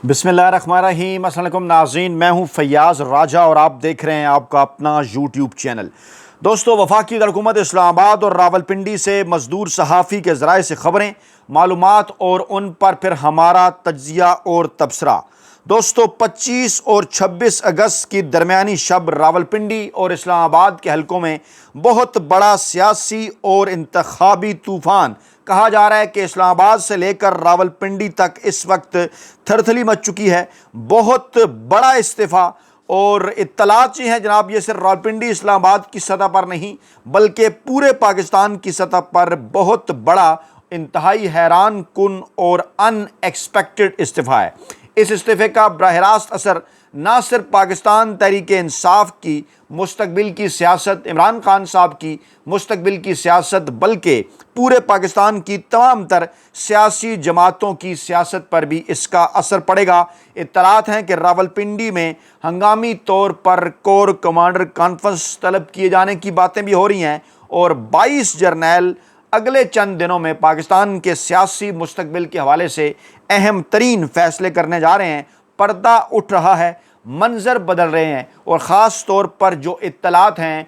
بسم اللہ الرحمن الرحیم۔ السلام علیکم ناظرین، میں ہوں فیاض راجہ اور آپ دیکھ رہے ہیں آپ کا اپنا یوٹیوب چینل۔ دوستو، وفاقی حکومت اسلام آباد اور راولپنڈی سے مزدور صحافی کے ذرائع سے خبریں، معلومات اور ان پر پھر ہمارا تجزیہ اور تبصرہ۔ دوستو، 25 اور 26 اگست کی درمیانی شب راولپنڈی اور اسلام آباد کے حلقوں میں بہت بڑا سیاسی اور انتخابی طوفان کہا جا رہا ہے کہ اسلام آباد سے لے کر راولپنڈی تک اس وقت تھرتھلی مچ چکی ہے۔ بہت بڑا استعفیٰ اور اطلاعات ہیں جناب، یہ صرف راولپنڈی اسلام آباد کی سطح پر نہیں بلکہ پورے پاکستان کی سطح پر بہت بڑا، انتہائی حیران کن اور ان ایکسپیکٹڈ استعفیٰ ہے۔ اس استعفے کا براہ راست اثر نہ صرف پاکستان تحریک انصاف کی مستقبل کی سیاست، عمران خان صاحب کی مستقبل کی سیاست، بلکہ پورے پاکستان کی تمام تر سیاسی جماعتوں کی سیاست پر بھی اس کا اثر پڑے گا۔ اطلاعات ہیں کہ راولپنڈی میں ہنگامی طور پر کور کمانڈر کانفرنس طلب کیے جانے کی باتیں بھی ہو رہی ہیں اور 22 جرنیل اگلے چند دنوں میں پاکستان کے سیاسی مستقبل کے حوالے سے اہم ترین فیصلے کرنے جا رہے ہیں۔ پردہ اٹھ رہا ہے، منظر بدل رہے ہیں، اور خاص طور پر جو اطلاعات ہیں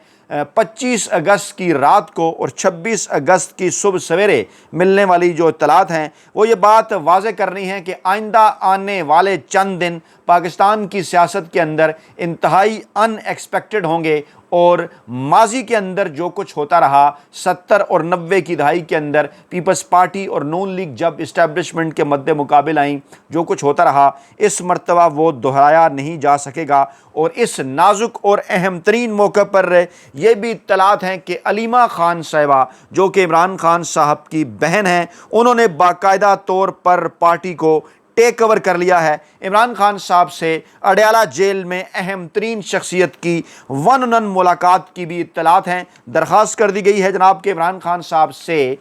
25 اگست کی رات کو اور 26 اگست کی صبح سویرے ملنے والی جو اطلاعات ہیں وہ یہ بات واضح کر رہی ہیں کہ آئندہ آنے والے چند دن پاکستان کی سیاست کے اندر انتہائی ان ایکسپیکٹڈ ہوں گے، اور ماضی کے اندر جو کچھ ہوتا رہا 70 اور 90 کی دہائی کے اندر پیپلز پارٹی اور نون لیگ جب اسٹیبلشمنٹ کے مد مقابل آئیں، جو کچھ ہوتا رہا اس مرتبہ وہ دہرایا نہیں جا سکے گا۔ اور اس نازک اور اہم ترین موقع پر یہ بھی اطلاعات ہیں کہ علیمہ خان صاحبہ جو کہ عمران خان صاحب کی بہن ہیں، انہوں نے باقاعدہ طور پر پارٹی کو ٹیک اوور کر لیا ہے۔ عمران خان صاحب سے اڈیالہ جیل میں اہم ترین شخصیت کی ون آن ون ملاقات کی بھی اطلاعات ہیں۔ درخواست کر دی گئی ہے جناب کہ عمران خان صاحب سے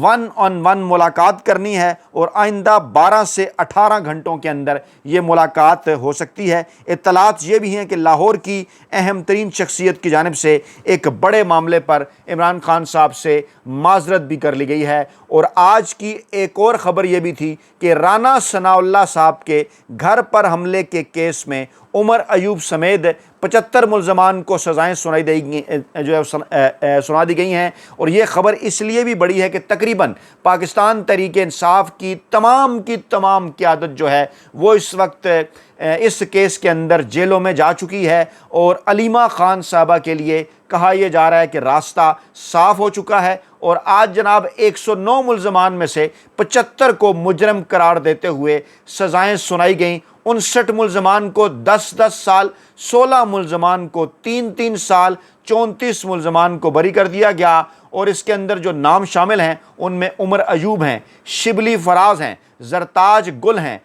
ون آن ون ملاقات کرنی ہے اور آئندہ 12 سے 18 گھنٹوں کے اندر یہ ملاقات ہو سکتی ہے۔ اطلاعات یہ بھی ہیں کہ لاہور کی اہم ترین شخصیت کی جانب سے ایک بڑے معاملے پر عمران خان صاحب سے معذرت بھی کر لی گئی ہے۔ اور آج کی ایک اور خبر یہ بھی تھی کہ رانا ثناء اللہ صاحب کے گھر پر حملے کے کیس میں عمر ایوب سمیت 75 ملزمان کو سزائیں سنا دی گئی ہیں، اور یہ خبر اس لیے بھی بڑی ہے کہ تقریباً پاکستان تحریک انصاف کی تمام قیادت جو ہے وہ اس وقت اس کیس کے اندر جیلوں میں جا چکی ہے، اور علیمہ خان صاحبہ کے لیے کہا یہ جا رہا ہے کہ راستہ صاف ہو چکا ہے۔ اور آج جناب 109 ملزمان میں سے 75 کو مجرم قرار دیتے ہوئے سزائیں سنائی گئیں۔ 59 ملزمان کو 10 سال، 16 ملزمان کو 3 سال، 34 ملزمان کو بری کر دیا گیا۔ اور اس کے اندر جو نام شامل ہیں ان میں عمر ایوب ہیں، شبلی فراز ہیں، زرتاج گل ہیں،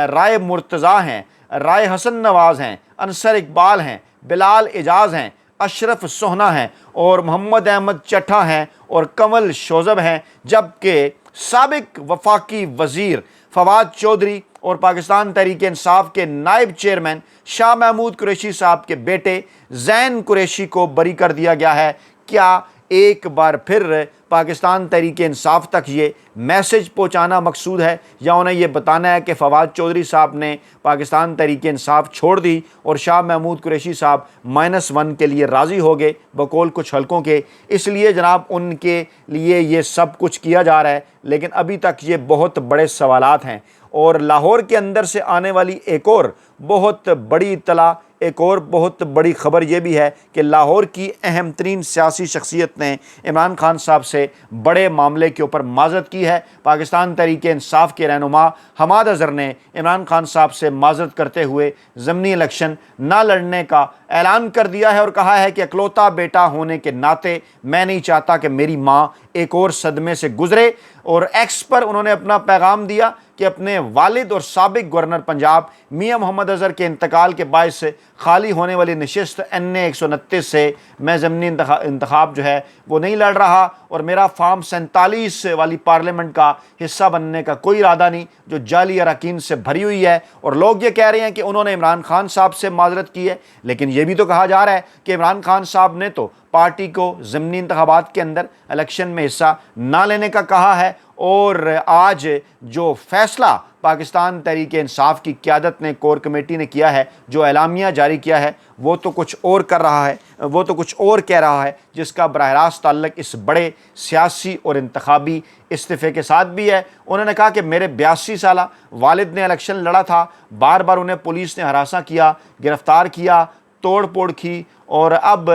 رائے مرتضیٰ ہیں، رائے حسن نواز ہیں، انصر اقبال ہیں، بلال اعجاز ہیں، اشرف سوہنا ہیں، اور محمد احمد چٹھا ہیں، اور کمل شوذب ہیں، جبکہ سابق وفاقی وزیر فواد چودھری اور پاکستان تحریک انصاف کے نائب چیئرمین شاہ محمود قریشی صاحب کے بیٹے زین قریشی کو بری کر دیا گیا ہے۔ کیا ایک بار پھر پاکستان تحریک انصاف تک یہ میسج پہنچانا مقصود ہے، یا انہیں یہ بتانا ہے کہ فواد چودھری صاحب نے پاکستان تحریک انصاف چھوڑ دی اور شاہ محمود قریشی صاحب -1 کے لیے راضی ہو گئے بقول کچھ حلقوں کے؟ اس لیے جناب ان کے لیے یہ سب کچھ کیا جا رہا ہے، لیکن ابھی تک یہ بہت بڑے سوالات ہیں۔ اور لاہور کے اندر سے آنے والی ایک اور بہت بڑی اطلاع، ایک اور بہت بڑی خبر یہ بھی ہے کہ لاہور کی اہم ترین سیاسی شخصیت نے عمران خان صاحب سے بڑے معاملے کے اوپر معذرت کی ہے۔ پاکستان تحریک انصاف کے رہنما حماد اظہر نے عمران خان صاحب سے معذرت کرتے ہوئے ضمنی الیکشن نہ لڑنے کا اعلان کر دیا ہے، اور کہا ہے کہ اکلوتا بیٹا ہونے کے ناطے میں نہیں چاہتا کہ میری ماں ایک اور صدمے سے گزرے۔ اور ایکس پر انہوں نے اپنا پیغام دیا کہ اپنے والد اور سابق گورنر پنجاب میاں محمد اظہر کے انتقال کے باعث خالی ہونے والی نشست NA 129 سے میں ضمنی انتخاب جو ہے وہ نہیں لڑ رہا، اور میرا فارم 47 والی پارلیمنٹ کا حصہ بننے کا کوئی ارادہ نہیں جو جعلی اراکین سے بھری ہوئی ہے۔ اور لوگ یہ کہہ رہے ہیں کہ انہوں نے عمران خان صاحب سے معذرت کی ہے، لیکن یہ بھی تو کہا جا رہا ہے کہ عمران خان صاحب نے تو پارٹی کو ضمنی انتخابات کے اندر الیکشن میں حصہ نہ لینے کا کہا ہے، اور آج جو فیصلہ پاکستان تحریک انصاف کی قیادت نے، کور کمیٹی نے کیا ہے، جو اعلامیہ جاری کیا ہے، وہ تو کچھ اور کر رہا ہے، وہ تو کچھ اور کہہ رہا ہے، جس کا براہ راست تعلق اس بڑے سیاسی اور انتخابی استعفے کے ساتھ بھی ہے۔ انہوں نے کہا کہ میرے 82 سالہ والد نے الیکشن لڑا تھا، بار بار انہیں پولیس نے ہراساں کیا، گرفتار کیا، توڑ پھوڑ کی، اور اب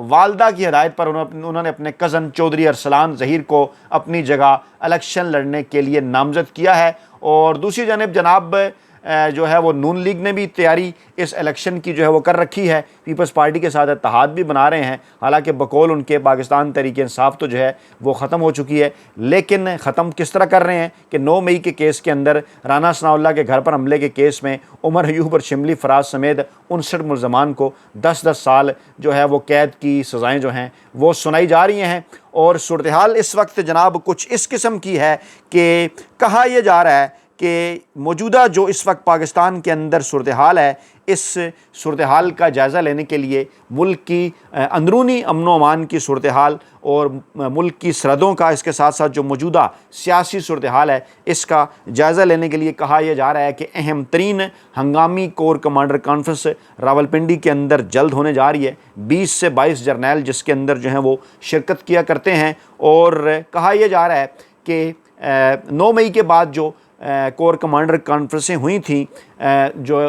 والدہ کی ہدایت پر انہوں نے اپنے کزن چودھری ارسلان ظہیر کو اپنی جگہ الیکشن لڑنے کے لیے نامزد کیا ہے۔ اور دوسری جانب جناب جو ہے وہ نون لیگ نے بھی تیاری اس الیکشن کی جو ہے وہ کر رکھی ہے، پیپلز پارٹی کے ساتھ اتحاد بھی بنا رہے ہیں، حالانکہ بقول ان کے پاکستان تحریک انصاف تو جو ہے وہ ختم ہو چکی ہے، لیکن ختم کس طرح کر رہے ہیں کہ 9 مئی کے کیس کے اندر، رانا ثناء اللہ کے گھر پر حملے کے کیس میں عمر ایوب اور شملی فراز سمیت 59 ملزمان کو 10 سال جو ہے وہ قید کی سزائیں جو ہیں وہ سنائی جا رہی ہیں۔ اور صورتحال اس وقت جناب کچھ اس قسم کی ہے کہ کہا یہ جا رہا ہے کہ موجودہ جو اس وقت پاکستان کے اندر صورتحال ہے، اس صورتحال کا جائزہ لینے کے لیے ملک کی اندرونی امن و امان کی صورتحال اور ملک کی سرحدوں کا، اس کے ساتھ ساتھ جو موجودہ سیاسی صورتحال ہے، اس کا جائزہ لینے کے لیے کہا یہ جا رہا ہے کہ اہم ترین ہنگامی کور کمانڈر کانفرنس راولپنڈی کے اندر جلد ہونے جا رہی ہے۔ 20 سے 22 جرنیل جس کے اندر جو ہیں وہ شرکت کیا کرتے ہیں، اور کہا یہ جا رہا ہے کہ 9 مئی کے بعد جو کور کمانڈر کانفرنسیں ہوئی تھیں، جو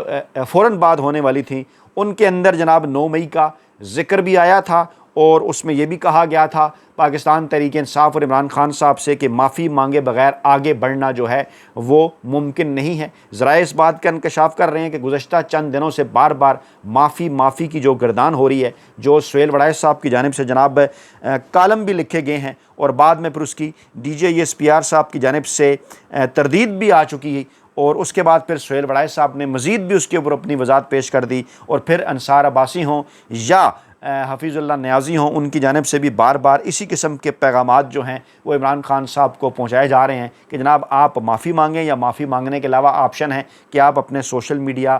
فوراً بعد ہونے والی تھیں، ان کے اندر جناب 9 مئی کا ذکر بھی آیا تھا، اور اس میں یہ بھی کہا گیا تھا پاکستان تحریک انصاف اور عمران خان صاحب سے کہ معافی مانگے بغیر آگے بڑھنا جو ہے وہ ممکن نہیں ہے۔ ذرائع اس بات کا انکشاف کر رہے ہیں کہ گزشتہ چند دنوں سے بار بار معافی کی جو گردان ہو رہی ہے، جو سہیل وڑائچ صاحب کی جانب سے جناب کالم بھی لکھے گئے ہیں، اور بعد میں پھر اس کی D J S P R صاحب کی جانب سے تردید بھی آ چکی ہے، اور اس کے بعد پھر سہیل وڑائچ صاحب نے مزید بھی اس کے اوپر اپنی وضاحت پیش کر دی، اور پھر انصار عباسی ہوں یا حفیظ اللہ نیازی ہوں، ان کی جانب سے بھی بار بار اسی قسم کے پیغامات جو ہیں وہ عمران خان صاحب کو پہنچائے جا رہے ہیں کہ جناب آپ معافی مانگیں، یا معافی مانگنے کے علاوہ آپشن ہے کہ آپ اپنے سوشل میڈیا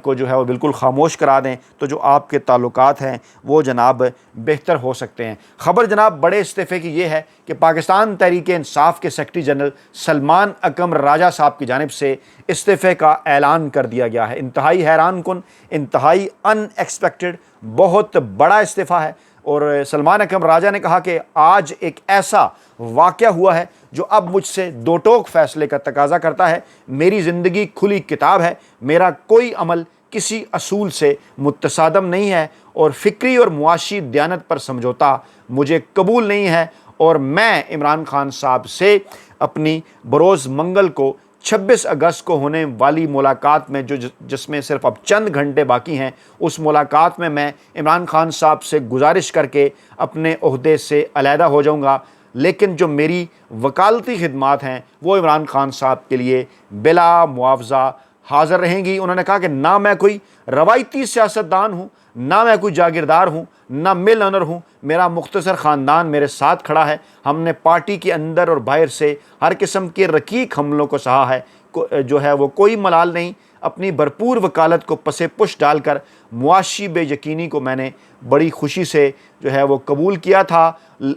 کو جو ہے وہ بالکل خاموش کرا دیں، تو جو آپ کے تعلقات ہیں وہ جناب بہتر ہو سکتے ہیں۔ خبر جناب بڑے استعفے کی یہ ہے کہ پاکستان تحریک انصاف کے سیکرٹری جنرل سلمان اکرم راجہ صاحب کی جانب سے استعفے کا اعلان کر دیا گیا ہے۔ انتہائی حیران کن، انتہائی ان ایکسپیکٹڈ، بہت بڑا استعفیٰ ہے، اور سلمان اکرم راجہ نے کہا کہ آج ایک ایسا واقعہ ہوا ہے جو اب مجھ سے دو ٹوک فیصلے کا تقاضا کرتا ہے۔ میری زندگی کھلی کتاب ہے، میرا کوئی عمل کسی اصول سے متصادم نہیں ہے، اور فکری اور معاشی دیانت پر سمجھوتا مجھے قبول نہیں ہے، اور میں عمران خان صاحب سے اپنی بروز منگل کو 26 اگست کو ہونے والی ملاقات میں، جس میں صرف اب چند گھنٹے باقی ہیں، اس ملاقات میں عمران خان صاحب سے گزارش کر کے اپنے عہدے سے علیحدہ ہو جاؤں گا، لیکن جو میری وکالتی خدمات ہیں وہ عمران خان صاحب کے لیے بلا معاوضہ حاضر رہیں گی۔ انہوں نے کہا کہ نہ میں کوئی روایتی سیاستدان ہوں، نہ میں کوئی جاگیردار ہوں، نہ مل آنر ہوں، میرا مختصر خاندان میرے ساتھ کھڑا ہے، ہم نے پارٹی کے اندر اور باہر سے ہر قسم کے رقیق حملوں کو سہا ہے، جو ہے وہ کوئی ملال نہیں۔ اپنی بھرپور وکالت کو پس پش ڈال کر معاشی بے یقینی کو میں نے بڑی خوشی سے جو ہے وہ قبول کیا تھا،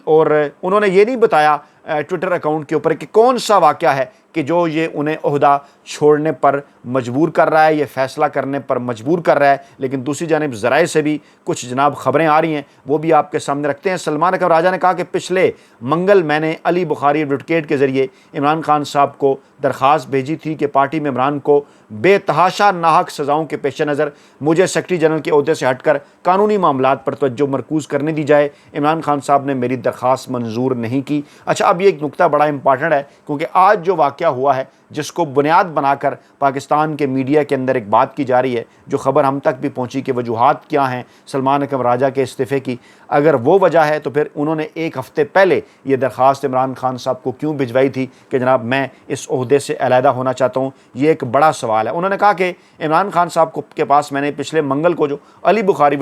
اور انہوں نے یہ نہیں بتایا ٹویٹر اکاؤنٹ کے اوپر کہ کون سا واقعہ ہے کہ جو یہ انہیں عہدہ چھوڑنے پر مجبور کر رہا ہے، یہ فیصلہ کرنے پر مجبور کر رہا ہے، لیکن دوسری جانب ذرائع سے بھی کچھ جناب خبریں آ رہی ہیں، وہ بھی آپ کے سامنے رکھتے ہیں۔ سلمان اکرم راجہ نے کہا کہ پچھلے منگل میں نے علی بخاری ایڈوکیٹ کے ذریعے عمران خان صاحب کو درخواست بھیجی تھی کہ پارٹی میں عمران کو بے تحاشا ناحق سزاؤں کے پیش نظر مجھے سیکرٹری جنرل کے عہدے سے ہٹ کر قانونی معاملات پر توجہ مرکوز کرنے دی جائے۔ عمران خان صاحب نے میری درخواست منظور نہیں کی۔ اچھا، اب یہ ایک نقطہ بڑا امپارٹنٹ ہے، کیونکہ آج جو واقعہ ہوا ہے، جس کو بنیاد بنا کر پاکستان کے میڈیا کے اندر ایک بات کی جا رہی ہے، جو خبر ہم تک بھی پہنچی کہ وجوہات کیا ہیں سلمان اکرم راجہ کے استعفے کی، اگر وہ وجہ ہے تو پھر انہوں نے ایک ہفتے پہلے یہ درخواست عمران خان صاحب کو کیوں بھجوائی تھی کہ جناب میں اس عہدے سے علیحدہ ہونا چاہتا ہوں؟ یہ ایک بڑا سوال ہے۔ انہوں نے کہا کہ عمران خان صاحب کے پاس میں نے پچھلے منگل کو جو علی بخاری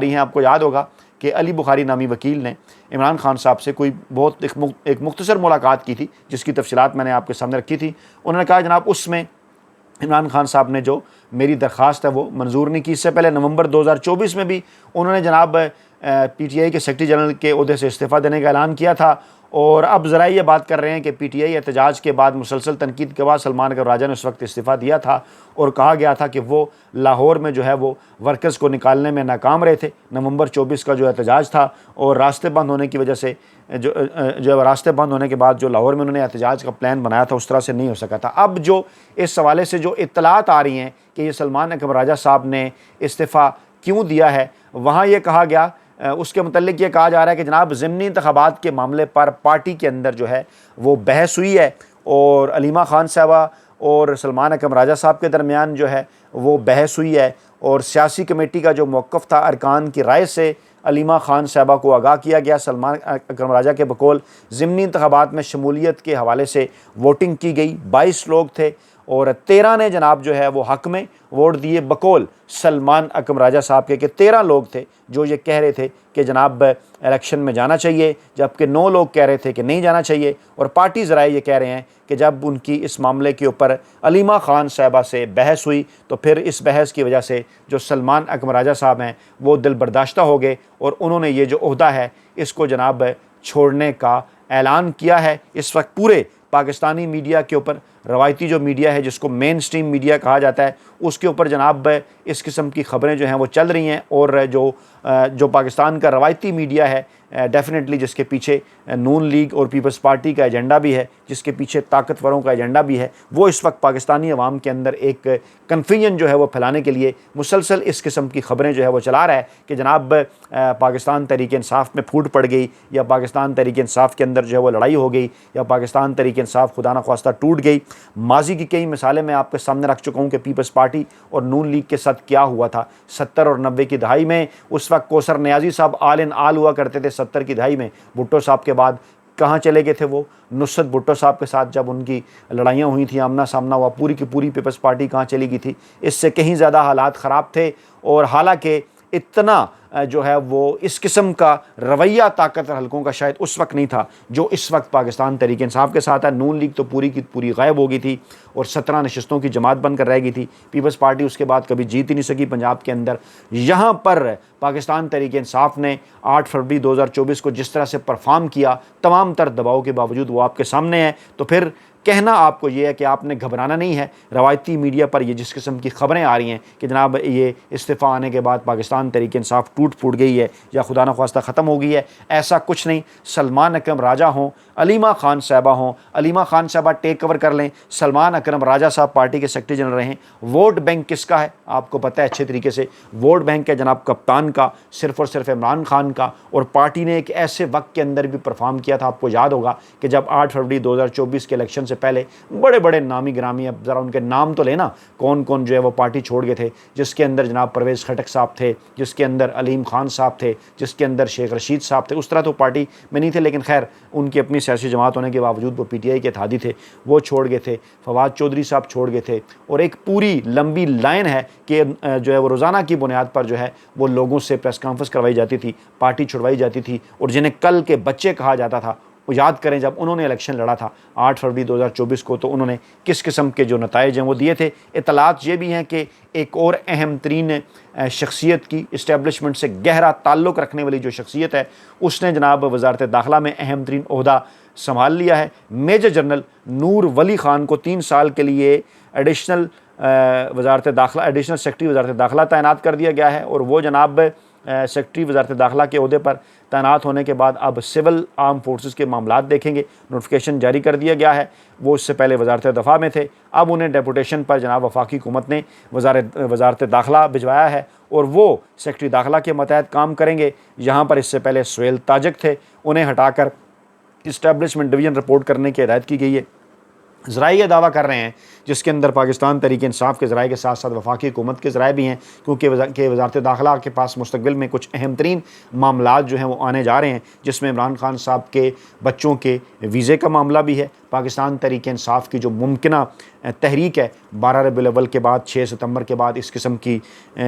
ہیں، آپ کو یاد ہوگا کہ علی بخاری نامی وکیل نے عمران خان صاحب سے کوئی بہت ایک مختصر ملاقات کی تھی، جس کی تفصیلات میں نے آپ کے سامنے رکھی تھی۔ انہوں نے کہا جناب اس میں عمران خان صاحب نے جو میری درخواست ہے وہ منظور نہیں کی۔ اس سے پہلے نومبر 2024 میں بھی انہوں نے جناب پی ٹی آئی کے سیکرٹری جنرل کے عہدے سے استعفیٰ دینے کا اعلان کیا تھا، اور اب ذرائع یہ بات کر رہے ہیں کہ پی ٹی آئی احتجاج کے بعد مسلسل تنقید کے بعد سلمان اکرم راجہ نے اس وقت استعفیٰ دیا تھا، اور کہا گیا تھا کہ وہ لاہور میں جو ہے وہ ورکرز کو نکالنے میں ناکام رہے تھے۔ نومبر 24 کا جو احتجاج تھا، اور راستے بند ہونے کی وجہ سے جو راستے بند ہونے کے بعد جو لاہور میں انہوں نے احتجاج کا پلان بنایا تھا اس طرح سے نہیں ہو سکا تھا۔ اب جو اس حوالے سے جو اطلاعات آ رہی ہیں کہ یہ سلمان اکرم راجہ صاحب نے استعفیٰ کیوں دیا ہے، وہاں یہ کہا گیا، اس کے متعلق یہ کہا جا رہا ہے کہ جناب ضمنی انتخابات کے معاملے پر پارٹی کے اندر جو ہے وہ بحث ہوئی ہے، اور علیمہ خان صاحبہ اور سلمان اکرم راجہ صاحب کے درمیان جو ہے وہ بحث ہوئی ہے، اور سیاسی کمیٹی کا جو موقف تھا ارکان کی رائے سے علیمہ خان صاحبہ کو آگاہ کیا گیا۔ سلمان اکرم راجہ کے بقول ضمنی انتخابات میں شمولیت کے حوالے سے ووٹنگ کی گئی، 22 لوگ تھے اور 13 نے جناب جو ہے وہ حق میں ووٹ دیے، بقول سلمان اکرم راجہ صاحب کے کہ 13 لوگ تھے جو یہ کہہ رہے تھے کہ جناب الیکشن میں جانا چاہیے، جبکہ 9 لوگ کہہ رہے تھے کہ نہیں جانا چاہیے، اور پارٹی ذرائع یہ کہہ رہے ہیں کہ جب ان کی اس معاملے کے اوپر علیمہ خان صاحبہ سے بحث ہوئی تو پھر اس بحث کی وجہ سے جو سلمان اکرم راجہ صاحب ہیں وہ دل برداشتہ ہو گئے، اور انہوں نے یہ جو عہدہ ہے اس کو جناب چھوڑنے کا اعلان کیا ہے۔ اس وقت پورے پاکستانی میڈیا کے اوپر، روایتی جو میڈیا ہے جس کو مین سٹریم میڈیا کہا جاتا ہے، اس کے اوپر جناب اس قسم کی خبریں جو ہیں وہ چل رہی ہیں، اور جو پاکستان کا روایتی میڈیا ہے ڈیفینیٹلی جس کے پیچھے نون لیگ اور پیپلز پارٹی کا ایجنڈا بھی ہے، جس کے پیچھے طاقتوروں کا ایجنڈا بھی ہے، وہ اس وقت پاکستانی عوام کے اندر ایک کنفیوژن جو ہے وہ پھیلانے کے لیے مسلسل اس قسم کی خبریں جو ہے وہ چلا رہا ہے کہ جناب پاکستان تحریک انصاف میں پھوٹ پڑ گئی، یا پاکستان تحریک انصاف کے اندر جو ہے وہ لڑائی ہو گئی، یا پاکستان تحریک انصاف خدا نخواستہ ٹوٹ گئی۔ ماضی کی کئی مثالیں میں آپ کے سامنے رکھ چکا ہوں کہ پیپلز پارٹی اور نون لیگ کے ساتھ کیا ہوا تھا 70 اور 90 کی دہائی میں۔ اس وقت کوثر نیازی صاحب آل ان آل ہوا کرتے تھے 70 کی دہائی میں، بھٹو صاحب کے بعد کہاں چلے گئے تھے وہ؟ نصرت بھٹو صاحب کے ساتھ جب ان کی لڑائیاں ہوئی تھیں، آمنا سامنا ہوا، پوری کی پوری پیپلز پارٹی کہاں چلی گئی تھی؟ اس سے کہیں زیادہ حالات خراب تھے، اور حالانکہ اتنا جو ہے وہ اس قسم کا رویہ طاقتور حلقوں کا شاید اس وقت نہیں تھا جو اس وقت پاکستان تحریک انصاف کے ساتھ ہے۔ نون لیگ تو پوری کی پوری غائب ہو گئی تھی اور 17 نشستوں کی جماعت بن کر رہ گئی تھی۔ پیپلز پارٹی اس کے بعد کبھی جیت ہی نہیں سکی پنجاب کے اندر۔ یہاں پر پاکستان تحریک انصاف نے 8 فروری 2024 کو جس طرح سے پرفارم کیا، تمام تر دباؤ کے باوجود وہ آپ کے سامنے ہے، تو پھر کہنا آپ کو یہ ہے کہ آپ نے گھبرانا نہیں ہے۔ روایتی میڈیا پر یہ جس قسم کی خبریں آ رہی ہیں کہ جناب یہ استعفیٰ آنے کے بعد پاکستان تحریک انصاف ٹوٹ پھوٹ گئی ہے یا خدا نخواستہ ختم ہو گئی ہے، ایسا کچھ نہیں۔ سلمان اکرم راجہ ہوں، علیمہ خان صاحبہ ہوں، علیمہ خان صاحبہ ٹیک اوور کر لیں، سلمان اکرم راجہ صاحب پارٹی کے سیکرٹری جنرل رہیں، ووٹ بینک کس کا ہے آپ کو پتہ ہے اچھے طریقے سے۔ ووٹ بینک ہے جناب کپتان کا، صرف اور صرف عمران خان کا، اور پارٹی نے ایک ایسے وقت کے اندر بھی پرفارم کیا تھا، آپ کو یاد ہوگا کہ جب 8 فروری 2024 کے الیکشن سے پہلے بڑے بڑے نامی گرامی، اب ذرا ان کے نام تو لینا، کون کون جو ہے وہ پارٹی چھوڑ گئے تھے، جس کے اندر جناب پرویز خٹک صاحب تھے، جس کے اندر علیم خان صاحب تھے، جس کے اندر شیخ رشید صاحب تھے۔ اس طرح تو پارٹی میں نہیں تھے، لیکن خیر ان کی اپنی سیاسی جماعت ہونے کے باوجود وہ پی ٹی آئی کے اتحادی تھے، وہ چھوڑ گئے تھے۔ فواد چودھری صاحب چھوڑ گئے تھے، اور ایک پوری لمبی لائن ہے کہ جو ہے وہ روزانہ کی بنیاد پر جو ہے وہ لوگوں سے پریس کانفرنس کروائی جاتی تھی، پارٹی چھڑوائی جاتی تھی، اور جنہیں کل کے بچے کہا جاتا تھا، وہ یاد کریں جب انہوں نے الیکشن لڑا تھا 8 فروری 2024 کو، تو انہوں نے کس قسم کے جو نتائج ہیں وہ دیے تھے۔ اطلاعات یہ بھی ہیں کہ ایک اور اہم ترین شخصیت کی، اسٹیبلشمنٹ سے گہرا تعلق رکھنے والی جو شخصیت ہے، اس نے جناب وزارت داخلہ میں اہم ترین عہدہ سنبھال لیا ہے۔ میجر جنرل نور ولی خان کو 3 سال کے لیے ایڈیشنل سیکرٹری وزارت داخلہ تعینات کر دیا گیا ہے، اور وہ جناب سیکرٹری وزارت داخلہ کے عہدے پر تعینات ہونے کے بعد اب سول آرم فورسز کے معاملات دیکھیں گے۔ نوٹیفیکیشن جاری کر دیا گیا ہے، وہ اس سے پہلے وزارت دفاع میں تھے، اب انہیں ڈیپوٹیشن پر جناب وفاقی حکومت نے وزارت داخلہ بھجوایا ہے، اور وہ سیکرٹری داخلہ کے متحد کام کریں گے۔ یہاں پر اس سے پہلے سہیل تاجک تھے، انہیں ہٹا کر اسٹیبلشمنٹ ڈویژن رپورٹ کرنے کی ہدایت کی گئی ہے۔ ذرائع یہ دعویٰ کر رہے ہیں، جس کے اندر پاکستان تحریک انصاف کے ذرائع کے ساتھ ساتھ وفاقی حکومت کے ذرائع بھی ہیں، کیونکہ وزارت داخلہ کے پاس مستقبل میں کچھ اہم ترین معاملات جو ہیں وہ آنے جا رہے ہیں، جس میں عمران خان صاحب کے بچوں کے ویزے کا معاملہ بھی ہے۔ پاکستان تحریک انصاف کی جو ممکنہ تحریک ہے 12 ربیع الاول کے بعد 6 ستمبر کے بعد، اس قسم کی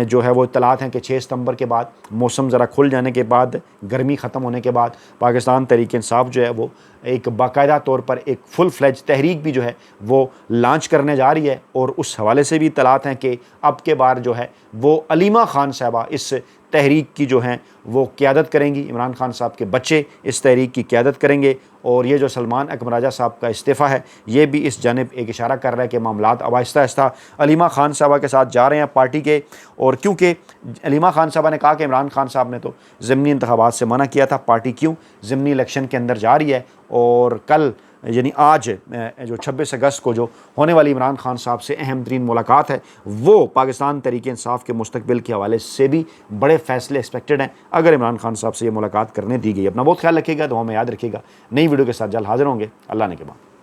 جو ہے وہ اطلاعات ہیں کہ 6 ستمبر کے بعد موسم ذرا کھل جانے کے بعد، گرمی ختم ہونے کے بعد، پاکستان تحریک انصاف جو ہے وہ ایک باقاعدہ طور پر ایک فل فلیج تحریک بھی جو ہے وہ لانچ کرنے جا رہی ہے، اور اس حوالے سے بھی اطلاعات ہیں کہ اب کے بار جو ہے وہ علیمہ خان صاحبہ اس تحریک کی جو ہیں وہ قیادت کریں گی، عمران خان صاحب کے بچے اس تحریک کی قیادت کریں گے، اور یہ جو سلمان اکرم راجہ صاحب کا استعفیٰ ہے یہ بھی اس جانب ایک اشارہ کر رہا ہے کہ معاملات اب آہستہ آہستہ علیمہ خان صاحبہ کے ساتھ جا رہے ہیں پارٹی کے، اور کیونکہ علیمہ خان صاحبہ نے کہا کہ عمران خان صاحب نے تو ضمنی انتخابات سے منع کیا تھا، پارٹی کیوں ضمنی الیکشن کے اندر جا رہی ہے، اور کل یعنی آج جو 26 اگست کو جو ہونے والی عمران خان صاحب سے اہم ترین ملاقات ہے وہ پاکستان تحریک انصاف کے مستقبل کے حوالے سے بھی بڑے فیصلے ایکسپیکٹڈ ہیں اگر عمران خان صاحب سے یہ ملاقات کرنے دی گئی۔ اپنا بہت خیال رکھیے گا، دعاؤں میں یاد رکھیے گا، نئی ویڈیو کے ساتھ جلد حاضر ہوں گے، اللہ نے کے بعد۔